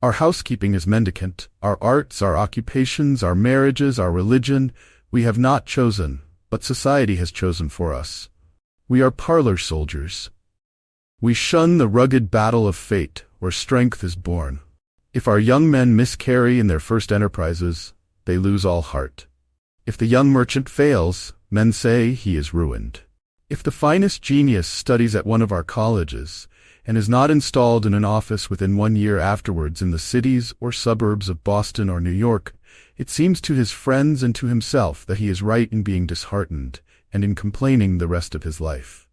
Speaker 1: Our housekeeping is mendicant, our arts, our occupations, our marriages, our religion, we have not chosen, but society has chosen for us. We are parlor soldiers. We shun the rugged battle of fate, where strength is born. If our young men miscarry in their first enterprises, they lose all heart. If the young merchant fails, men say he is ruined. If the finest genius studies at one of our colleges, and is not installed in an office within 1 year afterwards in the cities or suburbs of Boston or New York, it seems to his friends and to himself that he is right in being disheartened and in complaining the rest of his life.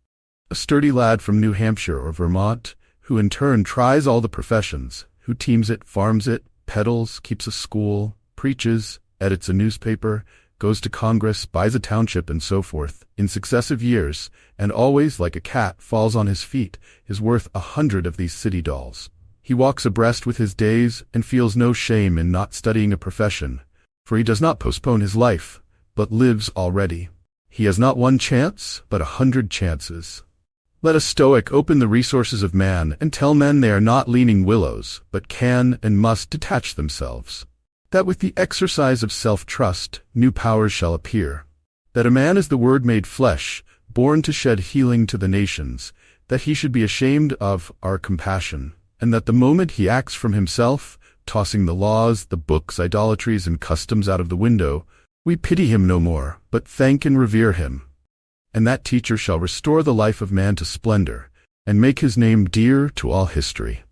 Speaker 1: A sturdy lad from New Hampshire or Vermont, who in turn tries all the professions, who teams it, farms it, peddles, keeps a school, preaches, edits a newspaper, goes to Congress, buys a township, and so forth, in successive years, and always, like a cat, falls on his feet, is worth 100 of these city dolls. He walks abreast with his days and feels no shame in not studying a profession, for he does not postpone his life, but lives already. He has not one chance, but 100 chances. Let a Stoic open the resources of man and tell men they are not leaning willows, but can and must detach themselves. That with the exercise of self-trust, new powers shall appear. That a man is the Word made flesh, born to shed healing to the nations, that he should be ashamed of our compassion, and that the moment he acts from himself, tossing the laws, the books, idolatries, and customs out of the window, we pity him no more, but thank and revere him. And that teacher shall restore the life of man to splendor, and make his name dear to all history.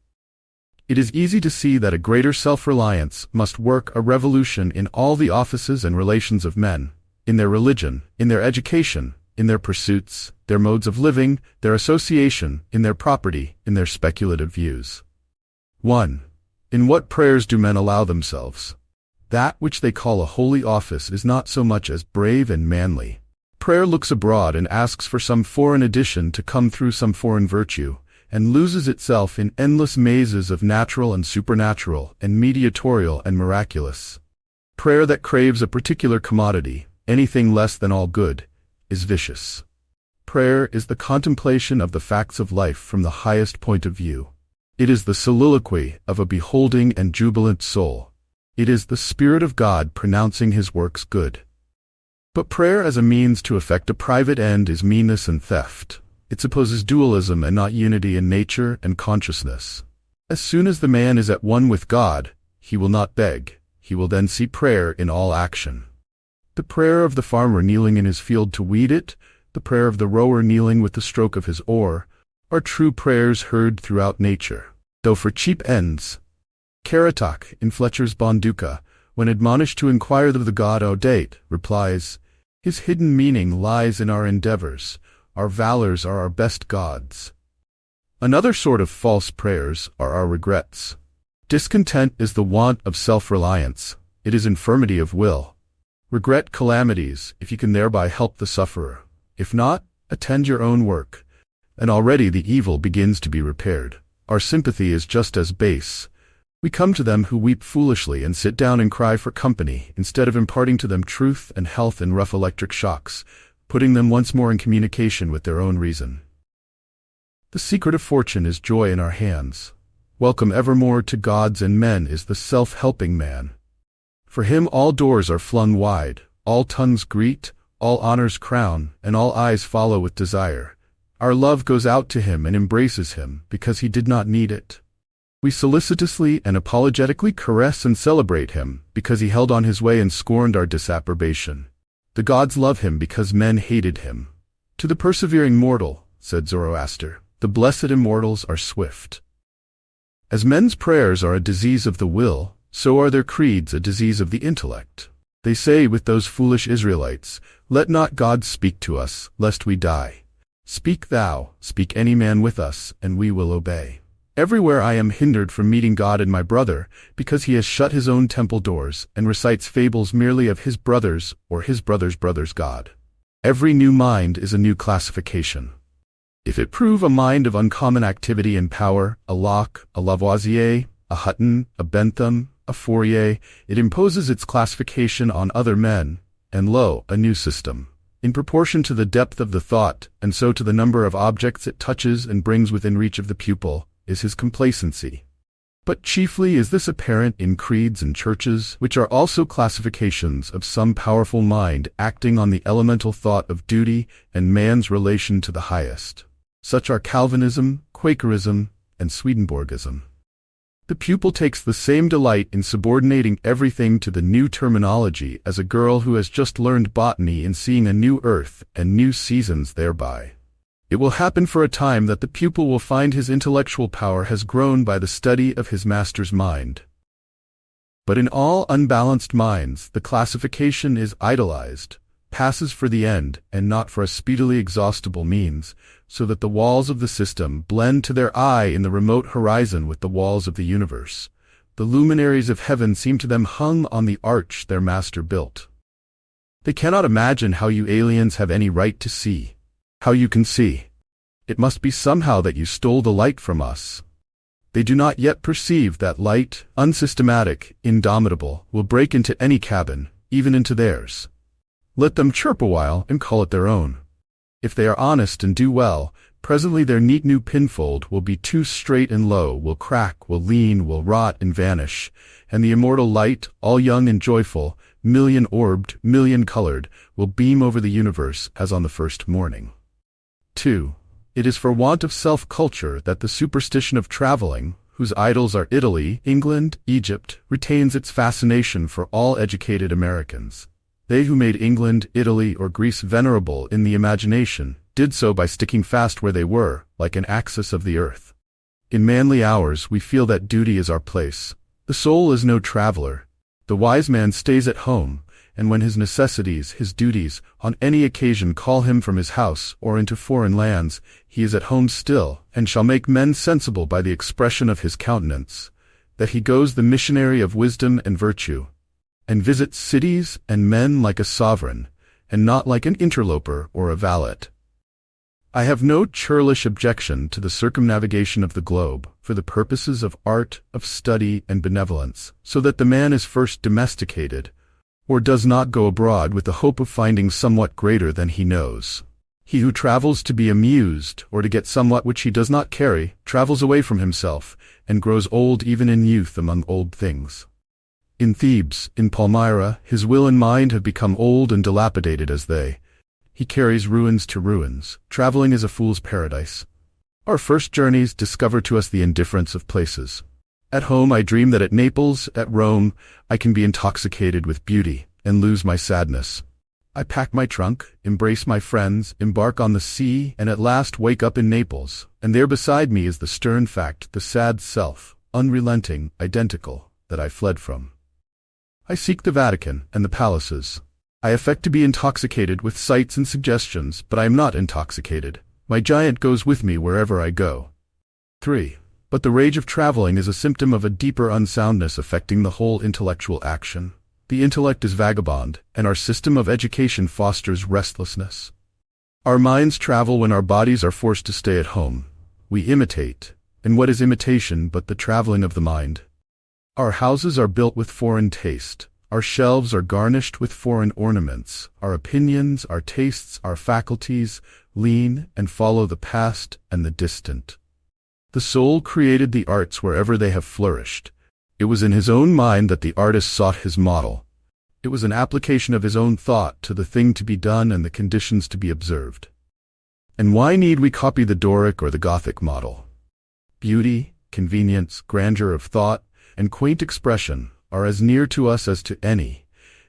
Speaker 1: It is easy to see that a greater self-reliance must work a revolution in all the offices and relations of men, in their religion, in their education, in their pursuits, their modes of living, their association, in their property, in their speculative views. 1. In what prayers do men allow themselves? That which they call a holy office is not so much as brave and manly. Prayer looks abroad and asks for some foreign addition to come through some foreign virtue, and loses itself in endless mazes of natural and supernatural and mediatorial and miraculous. Prayer that craves a particular commodity, anything less than all good, is vicious. Prayer is the contemplation of the facts of life from the highest point of view. It is the soliloquy of a beholding and jubilant soul. It is the Spirit of God pronouncing his works good. But prayer as a means to effect a private end is meanness and theft. It supposes dualism and not unity in nature and consciousness. As soon as the man is at one with God, he will not beg. He will then see prayer in all action. The prayer of the farmer kneeling in his field to weed it, the prayer of the rower kneeling with the stroke of his oar, are true prayers heard throughout nature, though for cheap ends. Caradoc, in Fletcher's Bonduca, when admonished to inquire of the God Audate, replies, "His hidden meaning lies in our endeavors. Our valors are our best gods." Another sort of false prayers are our regrets. Discontent is the want of self-reliance. It is infirmity of will. Regret calamities, if you can thereby help the sufferer. If not, attend your own work, and already the evil begins to be repaired. Our sympathy is just as base. We come to them who weep foolishly and sit down and cry for company, instead of imparting to them truth and health in rough electric shocks, putting them once more in communication with their own reason. The secret of fortune is joy in our hands. Welcome evermore to gods and men is the self-helping man. For him all doors are flung wide, all tongues greet, all honors crown, and all eyes follow with desire. Our love goes out to him and embraces him, because he did not need it. We solicitously and apologetically caress and celebrate him, because he held on his way and scorned our disapprobation. The gods love him because men hated him. To the persevering mortal, said Zoroaster, the blessed immortals are swift. As men's prayers are a disease of the will, so are their creeds a disease of the intellect. They say with those foolish Israelites, "Let not God speak to us, lest we die. Speak thou, speak any man with us, and we will obey." Everywhere I am hindered from meeting God and my brother, because he has shut his own temple doors and recites fables merely of his brother's or his brother's brother's God. Every new mind is a new classification. If it prove a mind of uncommon activity and power, a Locke, a Lavoisier, a Hutton, a Bentham, a Fourier, it imposes its classification on other men, and lo, a new system. In proportion to the depth of the thought, and so to the number of objects it touches and brings within reach of the pupil, is his complacency. But chiefly is this apparent in creeds and churches, which are also classifications of some powerful mind acting on the elemental thought of duty and man's relation to the highest. Such are Calvinism, Quakerism, and Swedenborgism. The pupil takes the same delight in subordinating everything to the new terminology as a girl who has just learned botany in seeing a new earth and new seasons thereby. It will happen for a time that the pupil will find his intellectual power has grown by the study of his master's mind. But in all unbalanced minds, the classification is idolized, passes for the end and not for a speedily exhaustible means, so that the walls of the system blend to their eye in the remote horizon with the walls of the universe. The luminaries of heaven seem to them hung on the arch their master built. They cannot imagine how you aliens have any right to see. How you can see. It must be somehow that you stole the light from us. They do not yet perceive that light, unsystematic, indomitable, will break into any cabin, even into theirs. Let them chirp a while and call it their own. If they are honest and do well, presently their neat new pinfold will be too straight and low, will crack, will lean, will rot and vanish, and the immortal light, all young and joyful, million-orbed, million-colored, will beam over the universe as on the first morning. 2. It is for want of self-culture that the superstition of traveling, whose idols are Italy, England, Egypt, retains its fascination for all educated Americans. They who made England, Italy, or Greece venerable in the imagination did so by sticking fast where they were, like an axis of the earth. In manly hours we feel that duty is our place. The soul is no traveler. The wise man stays at home, and when his necessities, his duties, on any occasion call him from his house or into foreign lands, he is at home still, and shall make men sensible by the expression of his countenance, that he goes the missionary of wisdom and virtue, and visits cities and men like a sovereign, and not like an interloper or a valet. I have no churlish objection to the circumnavigation of the globe, for the purposes of art, of study, and benevolence, so that the man is first domesticated, or does not go abroad with the hope of finding somewhat greater than he knows. He who travels to be amused, or to get somewhat which he does not carry, travels away from himself, and grows old even in youth among old things. In Thebes, in Palmyra, his will and mind have become old and dilapidated as they. He carries ruins to ruins. Traveling is a fool's paradise. Our first journeys discover to us the indifference of places. At home I dream that at Naples, at Rome, I can be intoxicated with beauty, and lose my sadness. I pack my trunk, embrace my friends, embark on the sea, and at last wake up in Naples, and there beside me is the stern fact, the sad self, unrelenting, identical, that I fled from. I seek the Vatican and the palaces. I affect to be intoxicated with sights and suggestions, but I am not intoxicated. My giant goes with me wherever I go. 3. But the rage of traveling is a symptom of a deeper unsoundness affecting the whole intellectual action. The intellect is vagabond, and our system of education fosters restlessness. Our minds travel when our bodies are forced to stay at home. We imitate, and what is imitation but the traveling of the mind? Our houses are built with foreign taste. Our shelves are garnished with foreign ornaments. Our opinions, our tastes, our faculties lean and follow the past and the distant. The soul created the arts wherever they have flourished. It was in his own mind that the artist sought his model. It was an application of his own thought to the thing to be done and the conditions to be observed. And why need we copy the Doric or the Gothic model? Beauty, convenience, grandeur of thought, and quaint expression are as near to us as to any,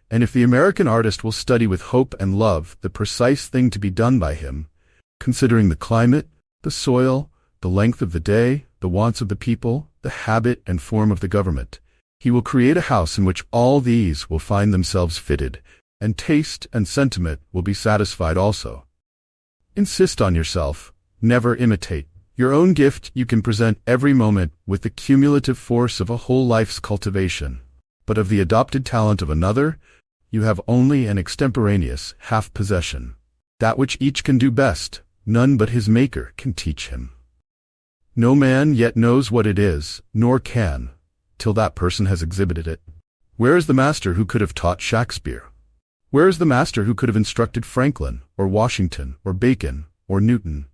Speaker 1: and if the American artist will study with hope and love the precise thing to be done by him, considering the climate, the soil, the length of the day, the wants of the people, the habit and form of the government, he will create a house in which all these will find themselves fitted, and taste and sentiment will be satisfied also. Insist on yourself, never imitate. Your own gift you can present every moment with the cumulative force of a whole life's cultivation, but of the adopted talent of another, you have only an extemporaneous half-possession. That which each can do best, none but his Maker can teach him. No man yet knows what it is, nor can, till that person has exhibited it. Where is the master who could have taught Shakespeare? Where is the master who could have instructed Franklin, or Washington, or Bacon, or Newton?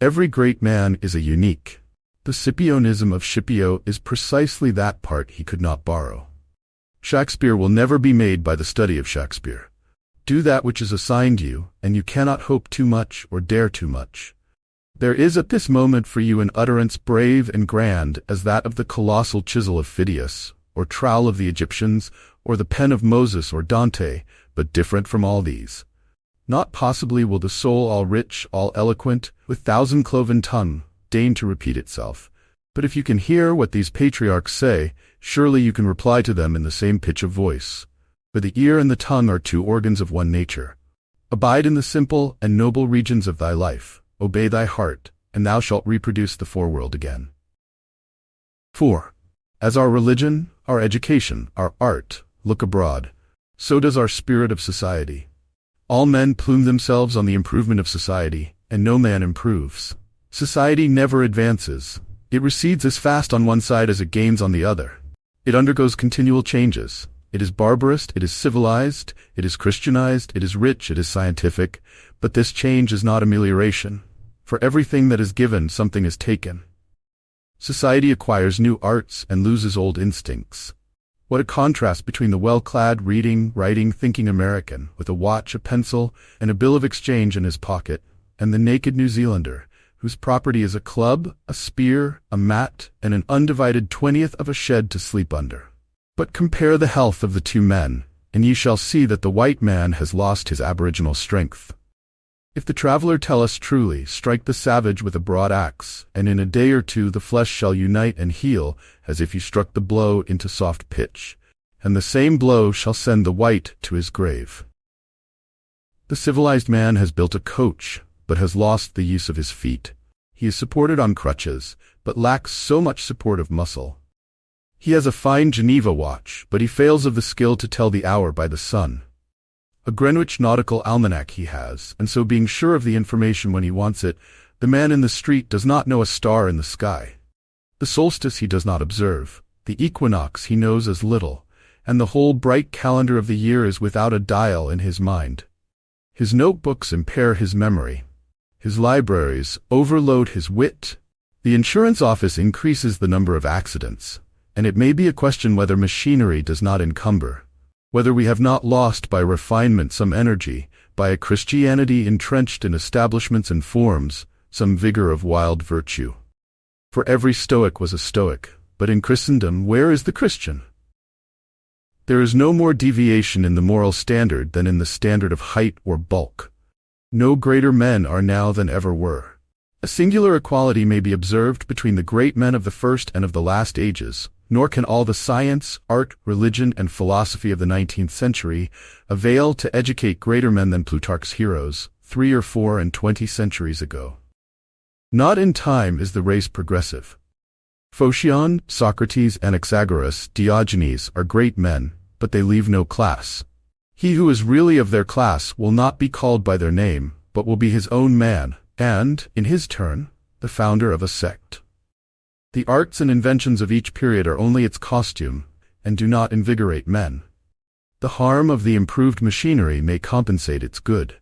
Speaker 1: Every great man is a unique. The Scipionism of Scipio is precisely that part he could not borrow. Shakespeare will never be made by the study of Shakespeare. Do that which is assigned you, and you cannot hope too much or dare too much. There is at this moment for you an utterance brave and grand as that of the colossal chisel of Phidias, or trowel of the Egyptians, or the pen of Moses or Dante, but different from all these. Not possibly will the soul all rich, all eloquent, with thousand-cloven tongue, deign to repeat itself. But if you can hear what these patriarchs say, surely you can reply to them in the same pitch of voice. For the ear and the tongue are two organs of one nature. Abide in the simple and noble regions of thy life. Obey thy heart, and thou shalt reproduce the foreworld again. 4. As our religion, our education, our art, look abroad, so does our spirit of society. All men plume themselves on the improvement of society, and no man improves. Society never advances. It recedes as fast on one side as it gains on the other. It undergoes continual changes. It is barbarous, it is civilized, it is Christianized, it is rich, it is scientific, but this change is not amelioration. For everything that is given, something is taken. Society acquires new arts and loses old instincts. What a contrast between the well-clad, reading, writing, thinking American, with a watch, a pencil, and a bill of exchange in his pocket, and the naked New Zealander, whose property is a club, a spear, a mat, and an undivided 20th of a shed to sleep under. But compare the health of the two men, and ye shall see that the white man has lost his aboriginal strength. If the traveler tell us truly, strike the savage with a broad axe, and in a day or two the flesh shall unite and heal, as if you struck the blow into soft pitch, and the same blow shall send the white to his grave. The civilized man has built a coach, but has lost the use of his feet. He is supported on crutches, but lacks so much support of muscle. He has a fine Geneva watch, but he fails of the skill to tell the hour by the sun. A Greenwich nautical almanac he has, and so being sure of the information when he wants it, the man in the street does not know a star in the sky. The solstice he does not observe, the equinox he knows as little, and the whole bright calendar of the year is without a dial in his mind. His notebooks impair his memory. His libraries overload his wit. The insurance office increases the number of accidents. And it may be a question whether machinery does not encumber, whether we have not lost by refinement some energy, by a Christianity entrenched in establishments and forms, some vigor of wild virtue. For every Stoic was a Stoic, but in Christendom where is the Christian? There is no more deviation in the moral standard than in the standard of height or bulk. No greater men are now than ever were. A singular equality may be observed between the great men of the first and of the last ages, nor can all the science, art, religion, and philosophy of the 19th century avail to educate greater men than Plutarch's heroes, 3 or 4 and 20 centuries ago. Not in time is the race progressive. Phocion, Socrates, Anaxagoras, Diogenes are great men, but they leave no class. He who is really of their class will not be called by their name, but will be his own man, and, in his turn, the founder of a sect. The arts and inventions of each period are only its costume, and do not invigorate men. The harm of the improved machinery may compensate its good.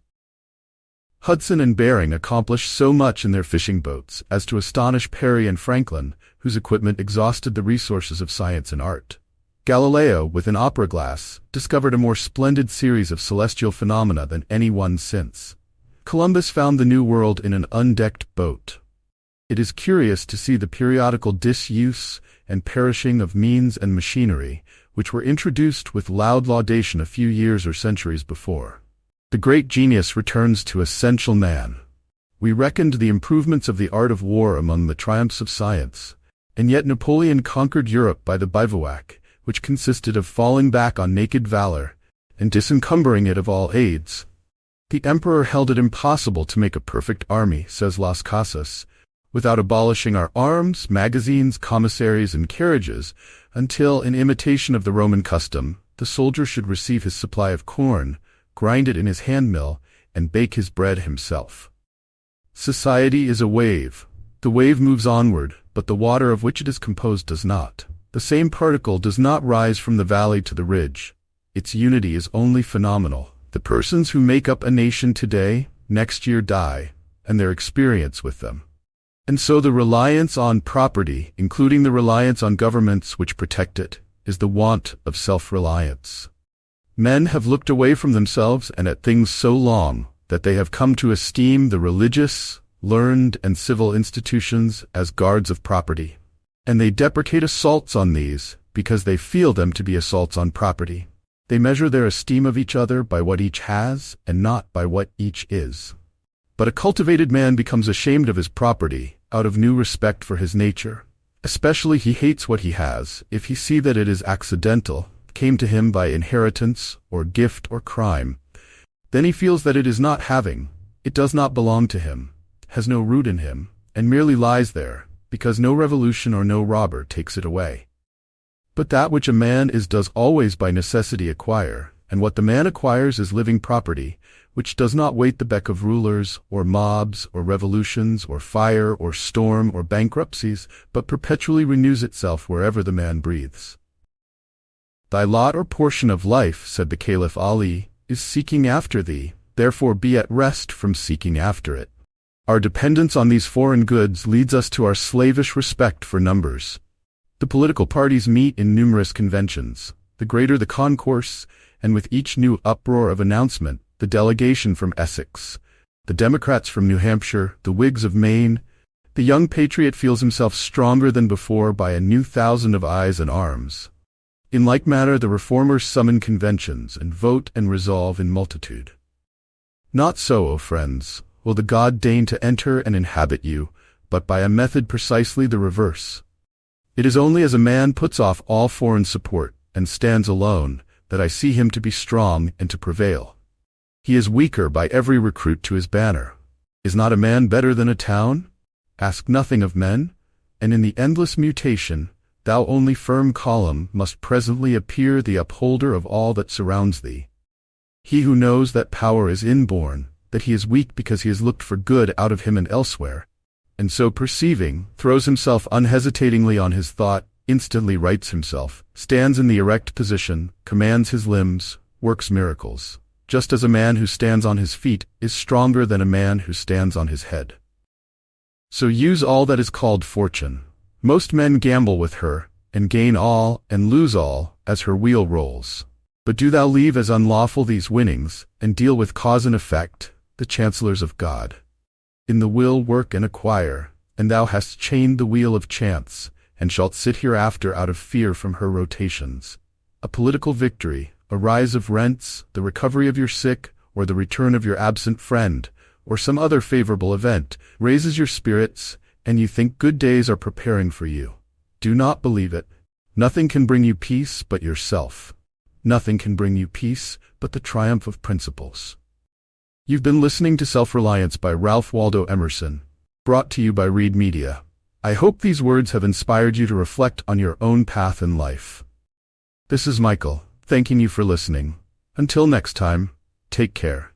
Speaker 1: Hudson and Bering accomplished so much in their fishing boats as to astonish Perry and Franklin, whose equipment exhausted the resources of science and art. Galileo, with an opera glass, discovered a more splendid series of celestial phenomena than any one since. Columbus found the New World in an undecked boat. It is curious to see the periodical disuse and perishing of means and machinery, which were introduced with loud laudation a few years or centuries before. The great genius returns to essential man. We reckoned the improvements of the art of war among the triumphs of science, and yet Napoleon conquered Europe by the bivouac, which consisted of falling back on naked valor and disencumbering it of all aids. The emperor held it impossible to make a perfect army, says Las Casas, without abolishing our arms, magazines, commissaries, and carriages, until, in imitation of the Roman custom, the soldier should receive his supply of corn, grind it in his hand-mill, and bake his bread himself. Society is a wave. The wave moves onward, but the water of which it is composed does not. The same particle does not rise from the valley to the ridge. Its unity is only phenomenal. The persons who make up a nation today, next year die, and their experience with them. And so the reliance on property, including the reliance on governments which protect it, is the want of self-reliance. Men have looked away from themselves and at things so long that they have come to esteem the religious, learned, and civil institutions as guards of property. And they deprecate assaults on these because they feel them to be assaults on property. They measure their esteem of each other by what each has and not by what each is. But a cultivated man becomes ashamed of his property out of new respect for his nature. Especially he hates what he has if he see that it is accidental, came to him by inheritance or gift or crime. Then he feels that it is not having, it does not belong to him, has no root in him, and merely lies there, because no revolution or no robber takes it away. But that which a man is does always by necessity acquire, and what the man acquires is living property, which does not wait the beck of rulers, or mobs, or revolutions, or fire, or storm, or bankruptcies, but perpetually renews itself wherever the man breathes. Thy lot or portion of life, said the Caliph Ali, is seeking after thee, therefore be at rest from seeking after it. Our dependence on these foreign goods leads us to our slavish respect for numbers. The political parties meet in numerous conventions. The greater the concourse, and with each new uproar of announcement, the delegation from Essex, the Democrats from New Hampshire, the Whigs of Maine, the young patriot feels himself stronger than before by a new thousand of eyes and arms. In like manner the reformers summon conventions and vote and resolve in multitude. Not so, O friends, will the God deign to enter and inhabit you, but by a method precisely the reverse. It is only as a man puts off all foreign support and stands alone that I see him to be strong and to prevail. He is weaker by every recruit to his banner. Is not a man better than a town? Ask nothing of men, and in the endless mutation, thou only firm column must presently appear the upholder of all that surrounds thee. He who knows that power is inborn, that he is weak because he has looked for good out of him and elsewhere, and so perceiving, throws himself unhesitatingly on his thought, instantly rights himself, stands in the erect position, commands his limbs, works miracles, just as a man who stands on his feet is stronger than a man who stands on his head. So use all that is called fortune. Most men gamble with her, and gain all, and lose all, as her wheel rolls. But do thou leave as unlawful these winnings, and deal with cause and effect, the chancellors of God. In the will work and acquire, and thou hast chained the wheel of chance, and shalt sit hereafter out of fear from her rotations. A political victory, a rise of rents, the recovery of your sick, or the return of your absent friend, or some other favorable event, raises your spirits, and you think good days are preparing for you. Do not believe it. Nothing can bring you peace but yourself. Nothing can bring you peace but the triumph of principles. You've been listening to Self-Reliance by Ralph Waldo Emerson, brought to you by Read Media. I hope these words have inspired you to reflect on your own path in life. This is Michael, thanking you for listening. Until next time, take care.